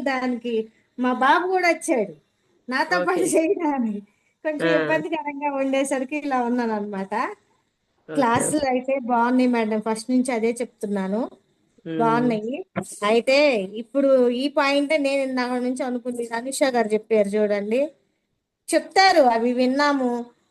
దానికి మా బాబు కూడా వచ్చాడు నాతో ఓకే. పాటు చేయడానికి. కొంచెం ఆ! ఇబ్బందికరంగా ఉండేసరికి ఇలా ఉన్నాను అనమాట. ఓకే. క్లాసులు ఓకే. అయితే బాగున్నాయి మేడం, ఫస్ట్ నుంచి అదే చెప్తున్నాను. హ్మ్. బాగున్నాయి. అయితే ఇప్పుడు ఈ పాయింట్ నేను ఇందాక నుంచి అనుకుంది, అనుష గారు చెప్పారు చూడండి. చెప్తారు అవి విన్నాము,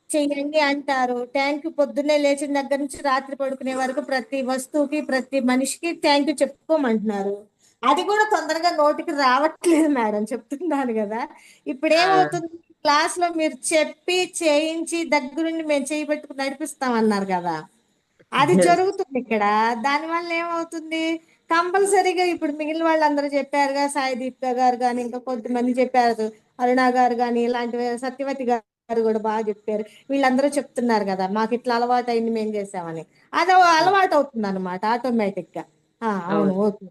చెయ్యండి అంటారు. థ్యాంక్ యూ పొద్దున్నే లేచిన దగ్గర నుంచి రాత్రి పడుకునే వరకు ప్రతి వస్తువుకి ప్రతి మనిషికి థ్యాంక్ యూ చెప్పుకోమంటున్నారు. అది కూడా తొందరగా నోటికి రావట్లేదు మేడం, చెప్తున్నాను కదా. ఇప్పుడు ఆ! ఏమవుతుంది, క్లాస్ లో మీరు చెప్పి చేయించి దగ్గరుండి మేము చేయబెట్టుకుని నడిపిస్తాం అన్నారు కదా, అది జరుగుతుంది ఇక్కడ. దానివల్ల ఏమవుతుంది, కంపల్సరీగా ఇప్పుడు మిగిలిన వాళ్ళందరూ చెప్పారుగా, సాయి దీప్క గారు కానీ ఇంకా కొంతమంది చెప్పారు, అరుణ గారు కానీ ఇలాంటి సత్యవతి గారు కూడా బాగా చెప్పారు. వీళ్ళందరూ చెప్తున్నారు కదా మాకు ఇట్లా అలవాటు అయింది మేము చేసామని. అది హ్మ్. అలవాటు అవుతుంది అనమాట ఆటోమేటిక్ గా. అవును అవును. ఓకే,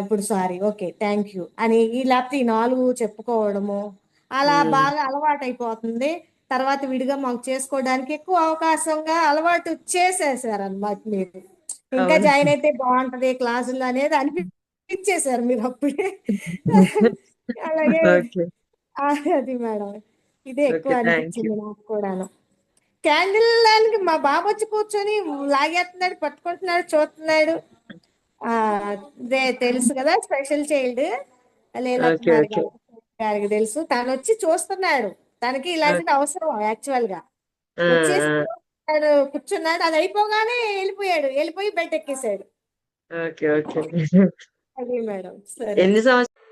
ఇప్పుడు సారీ ఓకే థ్యాంక్ యూ అని ఈ లేకపోతే ఈ నాలుగు చెప్పుకోవడము అలా హ్మ్. బాగా అలవాటు అయిపోతుంది. తర్వాత విడిగా మాకు చేసుకోవడానికి ఎక్కువ అవకాశంగా అలవాటు చేసేసారనమాట మీరు. ఇంకా అవును. జాయిన్ అయితే బాగుంటది క్లాసులు అనేది అనిపించేశారు మీరు అప్పుడే. అలాగే ఓకే. అది మేడం, ఇదే ఎక్కువ ఓకే. Thank you. అనిపించింది నాకు కూడాను. క్యాండిల్ దానికి మా బాబు వచ్చి కూర్చొని లాగేస్తున్నాడు, పట్టుకుంటున్నాడు, చూస్తున్నాడు. ఆ అదే తెలుసు కదా, స్పెషల్ చైల్డ్ ఓకే. లీలకుమారి ఓకే. గారు గారికి తెలుసు. తను వచ్చి చూస్తున్నాడు, తనకి ఇలాంటిది ఓకే. అవసరం యాక్చువల్ గా. ఆ! వచ్చేసి ఆ! చూస్తున్నాడు, కూర్చున్నాడు, అది అయిపోగానే వెళ్ళిపోయి బెడ్ ఎక్కేసాడు. ఓకే. ఓకే. అది మేడం సరే. ఎన్ని సంవత్సరాలు